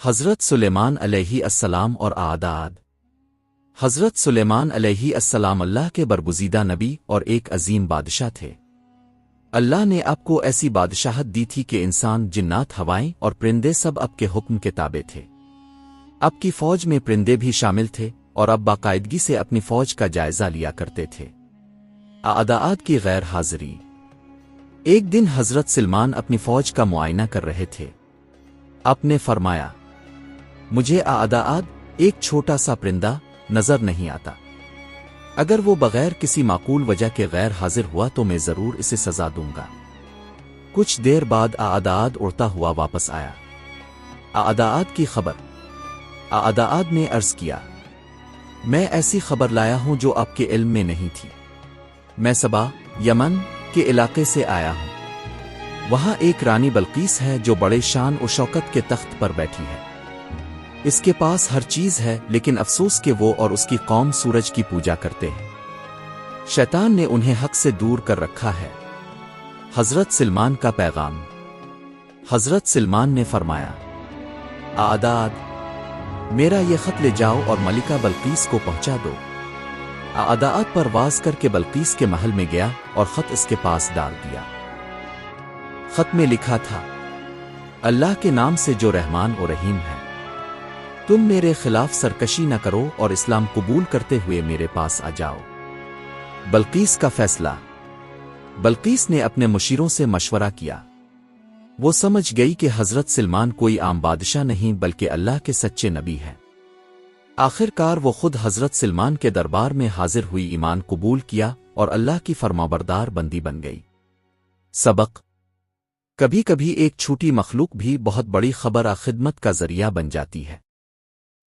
حضرت سلیمان علیہ السلام اور اعداد۔ حضرت سلیمان علیہ السلام اللہ کے برگزیدہ نبی اور ایک عظیم بادشاہ تھے۔ اللہ نے آپ کو ایسی بادشاہت دی تھی کہ انسان، جنات، ہوائیں اور پرندے سب آپ کے حکم کے تابع تھے۔ آپ کی فوج میں پرندے بھی شامل تھے اور آپ باقاعدگی سے اپنی فوج کا جائزہ لیا کرتے تھے۔ اعداد کی غیر حاضری۔ ایک دن حضرت سلمان اپنی فوج کا معائنہ کر رہے تھے۔ آپ نے فرمایا، مجھے اعداد ایک چھوٹا سا پرندہ نظر نہیں آتا۔ اگر وہ بغیر کسی معقول وجہ کے غیر حاضر ہوا تو میں ضرور اسے سزا دوں گا۔ کچھ دیر بعد اعداد اڑتا ہوا واپس آیا۔ اعداد کی خبر۔ اعداد نے عرض کیا، میں ایسی خبر لایا ہوں جو آپ کے علم میں نہیں تھی۔ میں سبا، یمن کے علاقے سے آیا ہوں۔ وہاں ایک رانی بلقیس ہے جو بڑے شان و شوکت کے تخت پر بیٹھی ہے۔ اس کے پاس ہر چیز ہے، لیکن افسوس کہ وہ اور اس کی قوم سورج کی پوجا کرتے ہیں۔ شیطان نے انہیں حق سے دور کر رکھا ہے۔ حضرت سلمان کا پیغام۔ حضرت سلمان نے فرمایا، اعداد، میرا یہ خط لے جاؤ اور ملکہ بلقیس کو پہنچا دو۔ اعداد پرواز کر کے بلقیس کے محل میں گیا اور خط اس کے پاس ڈال دیا۔ خط میں لکھا تھا، اللہ کے نام سے جو رحمان و رحیم ہے، تم میرے خلاف سرکشی نہ کرو اور اسلام قبول کرتے ہوئے میرے پاس آ جاؤ۔ بلقیس کا فیصلہ۔ بلقیس نے اپنے مشیروں سے مشورہ کیا۔ وہ سمجھ گئی کہ حضرت سلمان کوئی عام بادشاہ نہیں بلکہ اللہ کے سچے نبی ہیں۔ آخر کار وہ خود حضرت سلمان کے دربار میں حاضر ہوئی، ایمان قبول کیا اور اللہ کی فرمانبردار بندی بن گئی۔ سبق۔ کبھی کبھی ایک چھوٹی مخلوق بھی بہت بڑی خبر خدمت کا ذریعہ بن جاتی ہے۔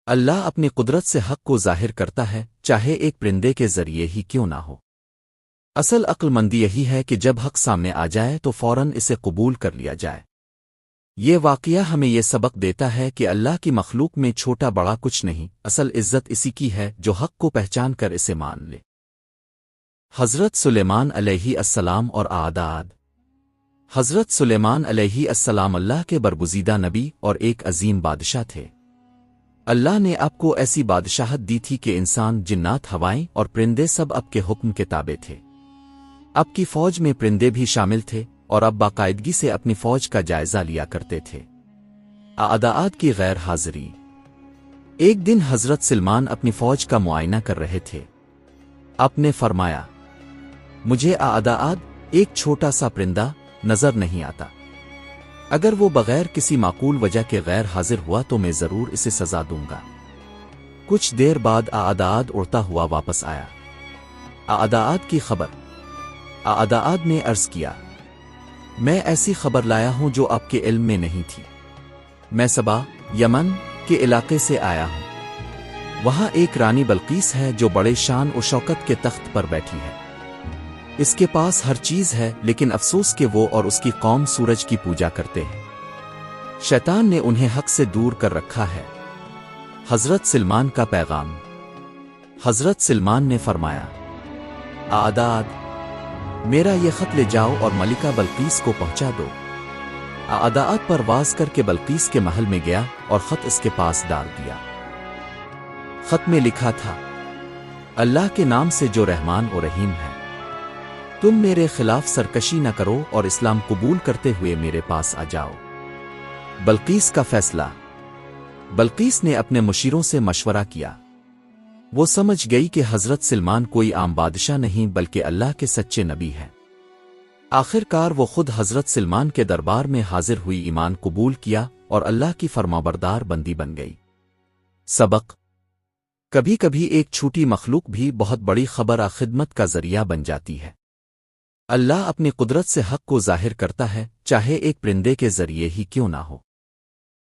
اللہ اپنی قدرت سے حق کو ظاہر کرتا ہے، چاہے ایک پرندے کے ذریعے ہی کیوں نہ ہو۔ اصل عقل مندی یہی ہے کہ جب حق سامنے آ جائے تو فوراً اسے قبول کر لیا جائے۔ یہ واقعہ ہمیں یہ سبق دیتا ہے کہ اللہ کی مخلوق میں چھوٹا بڑا کچھ نہیں، اصل عزت اسی کی ہے جو حق کو پہچان کر اسے مان لے۔ حضرت سلیمان علیہ السلام اور اعداد۔ حضرت سلیمان علیہ السلام اللہ کے برگزیدہ نبی اور ایک عظیم بادشاہ تھے۔ اللہ نے آپ کو ایسی بادشاہت دی تھی کہ انسان، جنات، ہوائیں اور پرندے سب آپ کے حکم کے تابع تھے۔ آپ کی فوج میں پرندے بھی شامل تھے اور آپ باقاعدگی سے اپنی فوج کا جائزہ لیا کرتے تھے۔ اعداد کی غیر حاضری۔ ایک دن حضرت سلمان اپنی فوج کا معائنہ کر رہے تھے۔ آپ نے فرمایا، مجھے اعداد ایک چھوٹا سا پرندہ نظر نہیں آتا۔ اگر وہ بغیر کسی معقول وجہ کے غیر حاضر ہوا تو میں ضرور اسے سزا دوں گا۔ کچھ دیر بعد اعداد اڑتا ہوا واپس آیا۔ اعداد کی خبر۔ اعداد نے عرض کیا، میں ایسی خبر لایا ہوں جو آپ کے علم میں نہیں تھی۔ میں سبا، یمن کے علاقے سے آیا ہوں۔ وہاں ایک رانی بلقیس ہے جو بڑے شان و شوکت کے تخت پر بیٹھی ہے۔ اس کے پاس ہر چیز ہے، لیکن افسوس کہ وہ اور اس کی قوم سورج کی پوجا کرتے ہیں۔ شیطان نے انہیں حق سے دور کر رکھا ہے۔ حضرت سلمان کا پیغام۔ حضرت سلمان نے فرمایا، اعداد، میرا یہ خط لے جاؤ اور ملکہ بلقیس کو پہنچا دو۔ اعداد پرواز کر کے بلقیس کے محل میں گیا اور خط اس کے پاس ڈال دیا۔ خط میں لکھا تھا، اللہ کے نام سے جو رحمان و رحیم ہے، تم میرے خلاف سرکشی نہ کرو اور اسلام قبول کرتے ہوئے میرے پاس آ جاؤ۔ بلقیس کا فیصلہ۔ بلقیس نے اپنے مشیروں سے مشورہ کیا۔ وہ سمجھ گئی کہ حضرت سلمان کوئی عام بادشاہ نہیں بلکہ اللہ کے سچے نبی ہیں۔ آخر کار وہ خود حضرت سلمان کے دربار میں حاضر ہوئی، ایمان قبول کیا اور اللہ کی فرمانبردار بندی بن گئی۔ سبق۔ کبھی کبھی ایک چھوٹی مخلوق بھی بہت بڑی خبر خدمت کا ذریعہ بن جاتی ہے۔ اللہ اپنی قدرت سے حق کو ظاہر کرتا ہے، چاہے ایک پرندے کے ذریعے ہی کیوں نہ ہو۔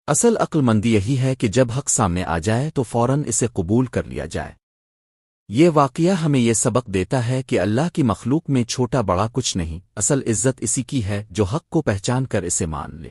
اصل عقل مندی یہی ہے کہ جب حق سامنے آ جائے تو فوراً اسے قبول کر لیا جائے۔ یہ واقعہ ہمیں یہ سبق دیتا ہے کہ اللہ کی مخلوق میں چھوٹا بڑا کچھ نہیں، اصل عزت اسی کی ہے جو حق کو پہچان کر اسے مان لے۔